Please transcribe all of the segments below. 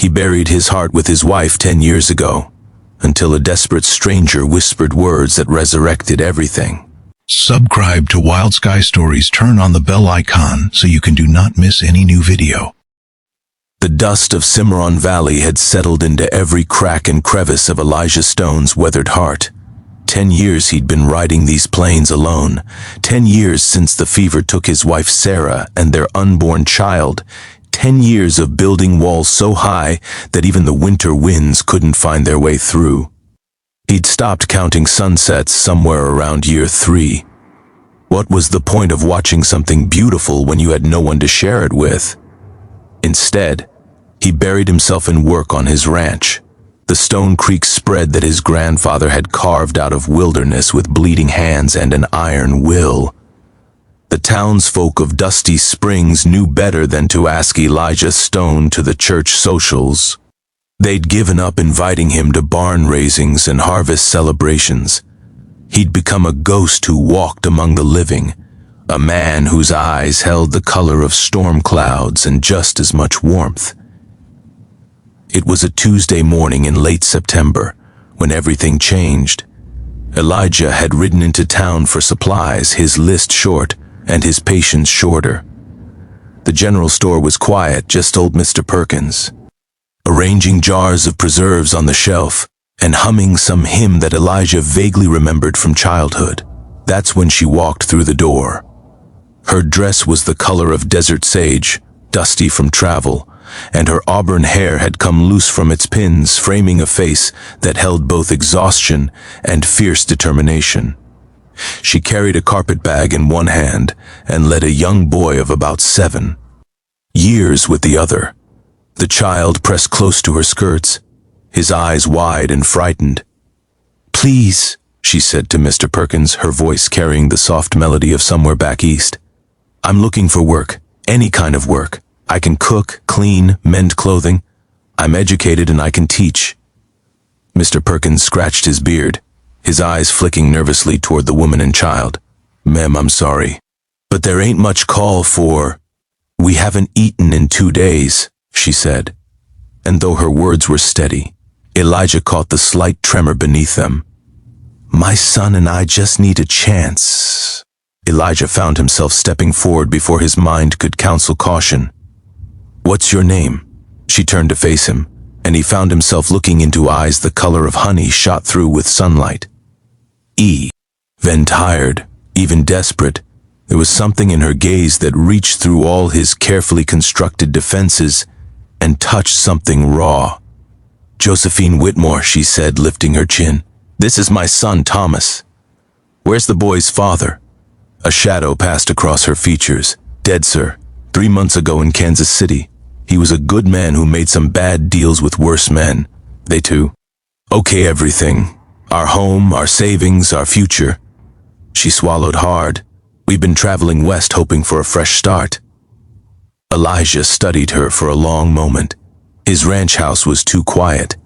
He buried his heart with his wife 10 years ago, until a desperate stranger whispered words that resurrected everything. Subscribe to Wild Sky Stories. Turn on the bell icon so you can do not miss any new video. The dust of Cimarron Valley had settled into every crack and crevice of Elijah Stone's weathered heart. 10 years he'd been riding these plains alone. 10 years since the fever took his wife Sarah and their unborn child. 10 years of building walls so high that even the winter winds couldn't find their way through. He'd stopped counting sunsets somewhere around year 3. What was the point of watching something beautiful when you had no one to share it with? Instead, he buried himself in work on his ranch, the Stone Creek spread that his grandfather had carved out of wilderness with bleeding hands and an iron will. The townsfolk of Dusty Springs knew better than to ask Elijah Stone to the church socials. They'd given up inviting him to barn raisings and harvest celebrations. He'd become a ghost who walked among the living, a man whose eyes held the color of storm clouds and just as much warmth. It was a Tuesday morning in late September, when everything changed. Elijah had ridden into town for supplies, his list short and his patience shorter. The general store was quiet, just old Mr. Perkins, arranging jars of preserves on the shelf and humming some hymn that Elijah vaguely remembered from childhood. That's when she walked through the door. Her dress was the color of desert sage, dusty from travel, and her auburn hair had come loose from its pins, framing a face that held both exhaustion and fierce determination. She carried a carpet bag in one hand and led a young boy of about 7 years with the other. The child pressed close to her skirts, his eyes wide and frightened. "Please," she said to Mr. Perkins, her voice carrying the soft melody of somewhere back east. "I'm looking for work, any kind of work. I can cook, clean, mend clothing. I'm educated and I can teach." Mr. Perkins scratched his beard, his eyes flicking nervously toward the woman and child. "Ma'am, I'm sorry, but there ain't much call for—" "We haven't eaten in 2 days," she said. And though her words were steady, Elijah caught the slight tremor beneath them. "My son and I just need a chance." Elijah found himself stepping forward before his mind could counsel caution. "What's your name?" She turned to face him, and he found himself looking into eyes the color of honey shot through with sunlight. Then tired, even desperate, there was something in her gaze that reached through all his carefully constructed defenses and touched something raw. "Josephine Whitmore," she said, lifting her chin. "This is my son, Thomas." "Where's the boy's father?" A shadow passed across her features. "Dead, sir. 3 months ago in Kansas City. He was a good man who made some bad deals with worse men. They too. Okay, everything. Our home, our savings, our future." She swallowed hard. "We've been traveling west hoping for a fresh start." Elijah studied her for a long moment. His ranch house was too quiet.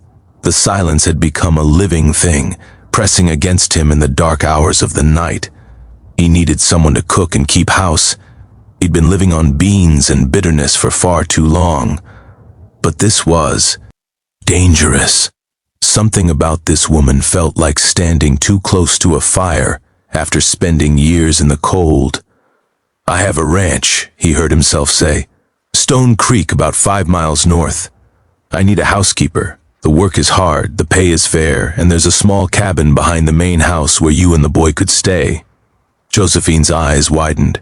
The silence had become a living thing, pressing against him in the dark hours of the night. He needed someone to cook and keep house. He'd been living on beans and bitterness for far too long. But this was dangerous. Something about this woman felt like standing too close to a fire after spending years in the cold. "I have a ranch," he heard himself say. "Stone Creek, about 5 miles north. I need a housekeeper. The work is hard, the pay is fair, and there's a small cabin behind the main house where you and the boy could stay." Josephine's eyes widened.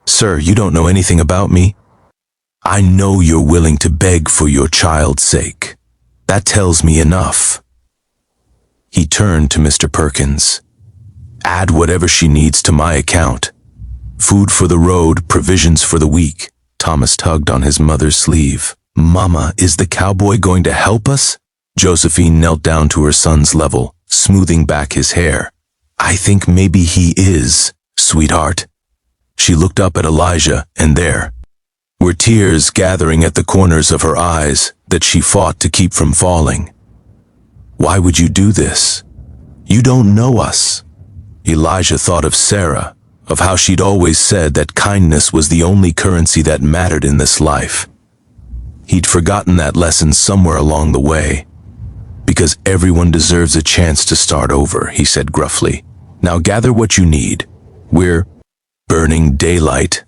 "Sir, you don't know anything about me?" "I know you're willing to beg for your child's sake. That tells me enough." He turned to Mr. Perkins. "Add whatever she needs to my account. Food for the road, provisions for the week." Thomas tugged on his mother's sleeve. "Mama, is the cowboy going to help us?" Josephine knelt down to her son's level, smoothing back his hair. "I think maybe he is, sweetheart." She looked up at Elijah, and there were tears gathering at the corners of her eyes that she fought to keep from falling. "Why would you do this? You don't know us." Elijah thought of Sarah, of how she'd always said that kindness was the only currency that mattered in this life. He'd forgotten that lesson somewhere along the way. "Because everyone deserves a chance to start over," he said gruffly. "Now gather what you need. We're burning daylight."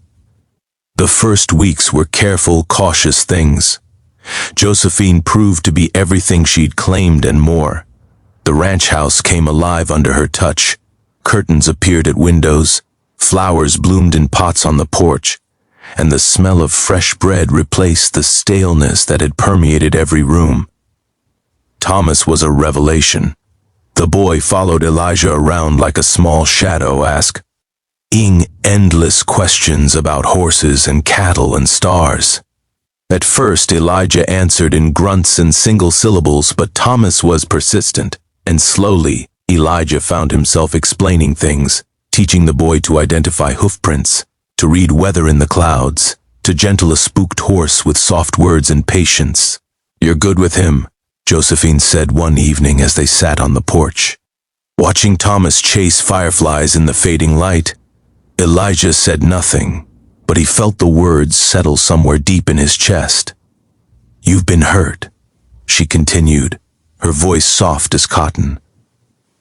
The first weeks were careful, cautious things. Josephine proved to be everything she'd claimed and more. The ranch house came alive under her touch. Curtains appeared at windows, flowers bloomed in pots on the porch, and the smell of fresh bread replaced the staleness that had permeated every room. Thomas was a revelation. The boy followed Elijah around like a small shadow, asking endless questions about horses and cattle and stars. At first, Elijah answered in grunts and single syllables, but Thomas was persistent, and slowly, Elijah found himself explaining things, teaching the boy to identify hoofprints, to read weather in the clouds, to gentle a spooked horse with soft words and patience. "You're good with him," Josephine said one evening as they sat on the porch. Watching Thomas chase fireflies in the fading light, Elijah said nothing, but he felt the words settle somewhere deep in his chest. "You've been hurt," she continued, her voice soft as cotton.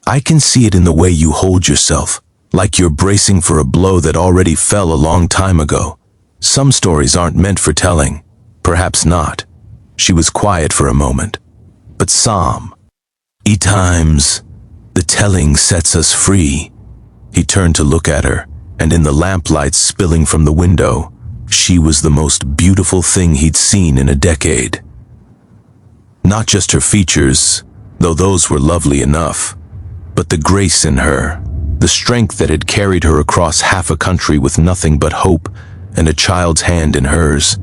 "I can see it in the way you hold yourself, like you're bracing for a blow that already fell a long time ago. Some stories aren't meant for telling. Perhaps not." She was quiet for a moment. "But some, times, the telling sets us free." He turned to look at her, and in the lamplight spilling from the window, she was the most beautiful thing he'd seen in a decade. Not just her features, though those were lovely enough, but the grace in her, the strength that had carried her across half a country with nothing but hope and a child's hand in hers.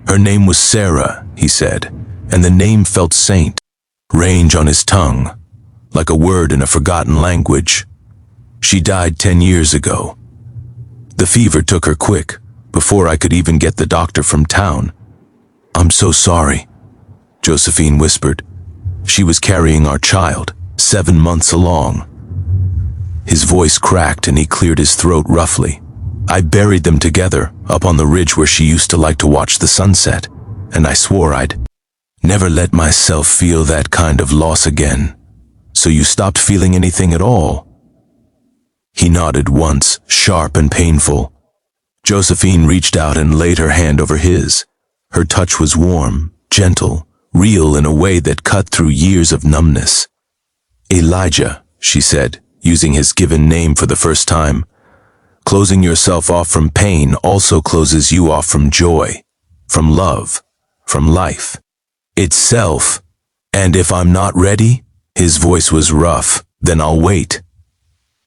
"Her name was Sarah," he said, and the name felt strange on his tongue, like a word in a forgotten language. "She died 10 years ago. The fever took her quick, before I could even get the doctor from town." "I'm so sorry," Josephine whispered. "She was carrying our child, 7 months along." His voice cracked and he cleared his throat roughly. "I buried them together, up on the ridge where she used to like to watch the sunset, and I swore I'd never let myself feel that kind of loss again." "So you stopped feeling anything at all?" He nodded once, sharp and painful. Josephine reached out and laid her hand over his. Her touch was warm, gentle, real in a way that cut through years of numbness. "Elijah," she said, using his given name for the first time. "Closing yourself off from pain also closes you off from joy, from love, from life itself. And if I'm not ready," his voice was rough, "then I'll wait."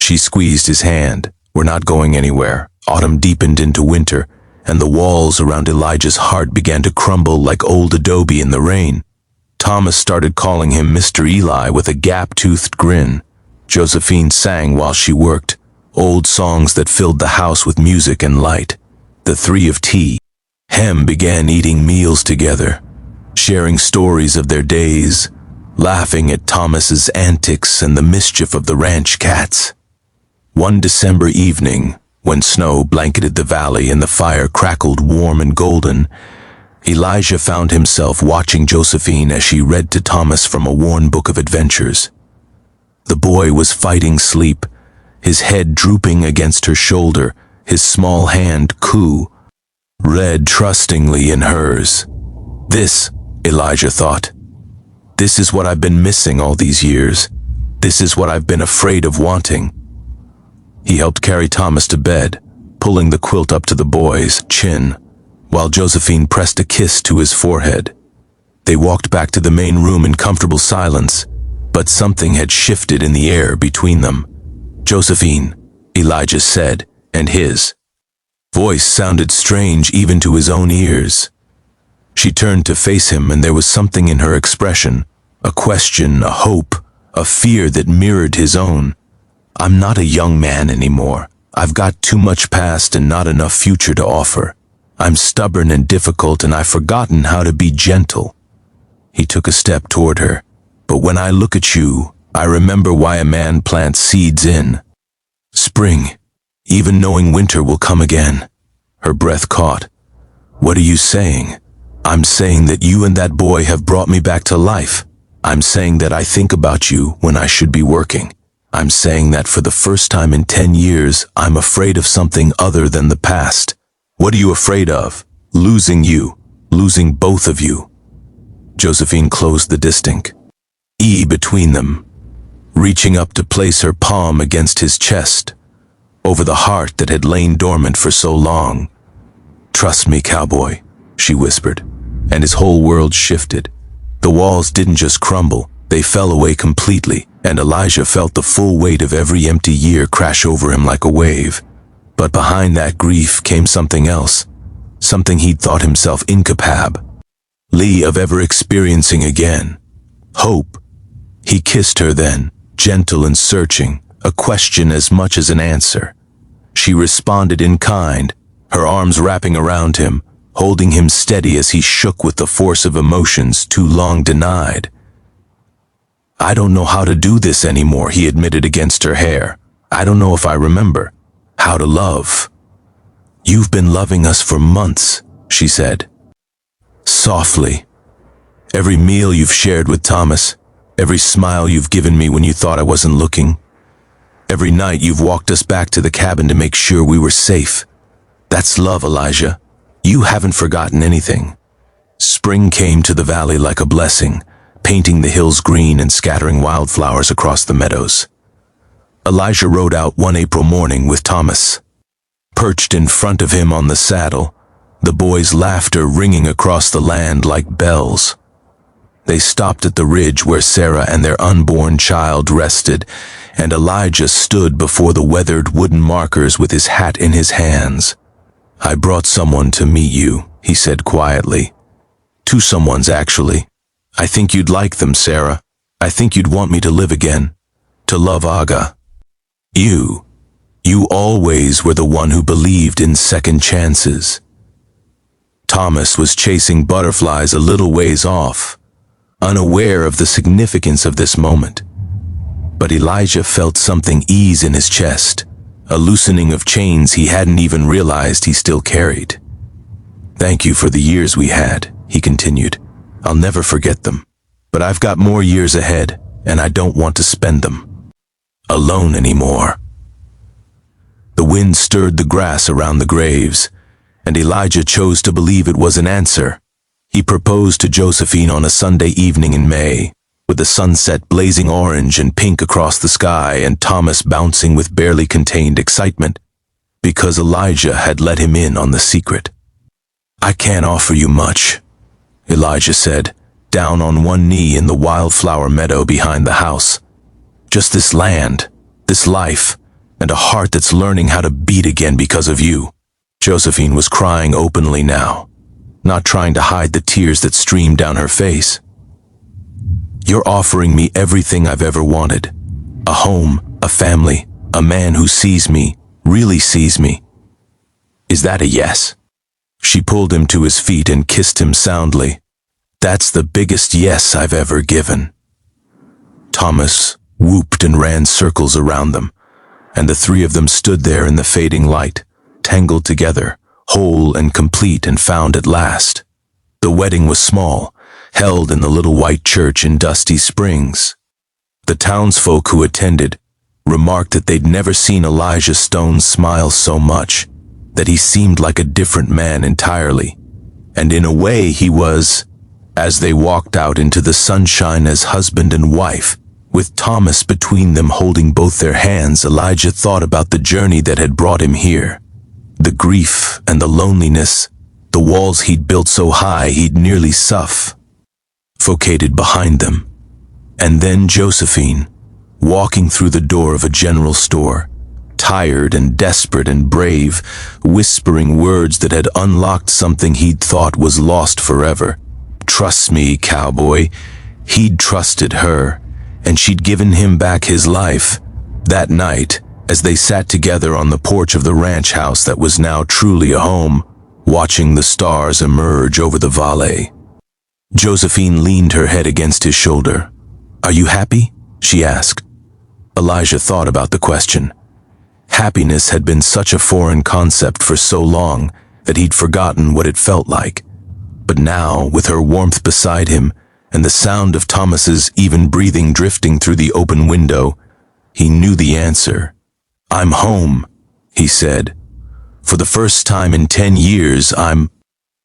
She squeezed his hand. "We're not going anywhere." Autumn deepened into winter, and the walls around Elijah's heart began to crumble like old adobe in the rain. Thomas started calling him Mr. Eli with a gap-toothed grin. Josephine sang while she worked, old songs that filled the house with music and light. The three of Hem began eating meals together, sharing stories of their days, laughing at Thomas's antics and the mischief of the ranch cats. One December evening, when snow blanketed the valley and the fire crackled warm and golden, Elijah found himself watching Josephine as she read to Thomas from a worn book of adventures. The boy was fighting sleep, his head drooping against her shoulder, his small hand read trustingly in hers. "This," Elijah thought, "this is what I've been missing all these years. This is what I've been afraid of wanting." He helped carry Thomas to bed, pulling the quilt up to the boy's chin, while Josephine pressed a kiss to his forehead. They walked back to the main room in comfortable silence, but something had shifted in the air between them. "Josephine," Elijah said, and his voice sounded strange even to his own ears. She turned to face him, and there was something in her expression, a question, a hope, a fear that mirrored his own. "I'm not a young man anymore. I've got too much past and not enough future to offer. I'm stubborn and difficult, and I've forgotten how to be gentle." He took a step toward her. "But when I look at you, I remember why a man plants seeds in spring, even knowing winter will come again." Her breath caught. "What are you saying?" I'm saying that you and that boy have brought me back to life. I'm saying that I think about you when I should be working. I'm saying that for the first time in 10 years, I'm afraid of something other than the past. What are you afraid of? Losing you. Losing both of you. Josephine closed the distinct E between them, reaching up to place her palm against his chest, over the heart that had lain dormant for so long. Trust me, Cowboy, she whispered, and his whole world shifted. The walls didn't just crumble, they fell away completely, and Elijah felt the full weight of every empty year crash over him like a wave. But behind that grief came something else, something he'd thought himself incapable of ever experiencing again. Hope. He kissed her then, gentle and searching, a question as much as an answer. She responded in kind, her arms wrapping around him, holding him steady as he shook with the force of emotions too long denied. I don't know how to do this anymore, he admitted against her hair. I don't know if I remember how to love. You've been loving us for months, she said. Softly. Every meal you've shared with Thomas, every smile you've given me when you thought I wasn't looking, every night you've walked us back to the cabin to make sure we were safe. That's love, Elijah. You haven't forgotten anything. Spring came to the valley like a blessing, painting the hills green and scattering wildflowers across the meadows. Elijah rode out one April morning with Thomas. Perched in front of him on the saddle, the boys' laughter ringing across the land like bells. They stopped at the ridge where Sarah and their unborn child rested, and Elijah stood before the weathered wooden markers with his hat in his hands. I brought someone to meet you, he said quietly. Two someones, actually. I think you'd like them, Sarah. I think you'd want me to live again, to love Aga. You always were the one who believed in second chances. Thomas was chasing butterflies a little ways off, unaware of the significance of this moment. But Elijah felt something ease in his chest, a loosening of chains he hadn't even realized he still carried. Thank you for the years we had, he continued. I'll never forget them. But I've got more years ahead, and I don't want to spend them alone anymore. The wind stirred the grass around the graves, and Elijah chose to believe it was an answer. He proposed to Josephine on a Sunday evening in May, with the sunset blazing orange and pink across the sky and Thomas bouncing with barely contained excitement, because Elijah had let him in on the secret. I can't offer you much, Elijah said, down on one knee in the wildflower meadow behind the house. Just this land, this life, and a heart that's learning how to beat again because of you. Josephine was crying openly now, not trying to hide the tears that streamed down her face. You're offering me everything I've ever wanted. A home, a family, a man who sees me, really sees me. Is that a yes? She pulled him to his feet and kissed him soundly. That's the biggest yes I've ever given. Thomas whooped and ran circles around them, and the three of them stood there in the fading light, tangled together, whole and complete and found at last. The wedding was small, held in the little white church in Dusty Springs. The townsfolk who attended remarked that they'd never seen Elijah Stone smile so much, that he seemed like a different man entirely. And in a way he was, as they walked out into the sunshine as husband and wife, with Thomas between them holding both their hands. Elijah thought about the journey that had brought him here. The grief and the loneliness, the walls he'd built so high he'd nearly suffocated behind them. And then Josephine, walking through the door of a general store, tired and desperate and brave, whispering words that had unlocked something he'd thought was lost forever. Trust me, Cowboy. He'd trusted her, and she'd given him back his life. That night, as they sat together on the porch of the ranch house that was now truly a home, watching the stars emerge over the valley. Josephine leaned her head against his shoulder. Are you happy? She asked. Elijah thought about the question. Happiness had been such a foreign concept for so long that he'd forgotten what it felt like. But now, with her warmth beside him, and the sound of Thomas's even breathing drifting through the open window, he knew the answer. "I'm home," he said. "For the first time in 10 years, I'm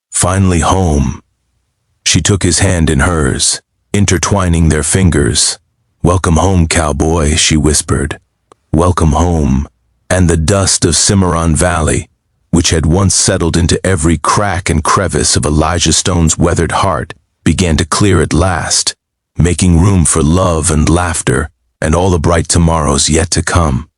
finally home." She took his hand in hers, intertwining their fingers. "Welcome home, cowboy," she whispered. "Welcome home." And the dust of Cimarron Valley, which had once settled into every crack and crevice of Elijah Stone's weathered heart, began to clear at last, making room for love and laughter and all the bright tomorrows yet to come.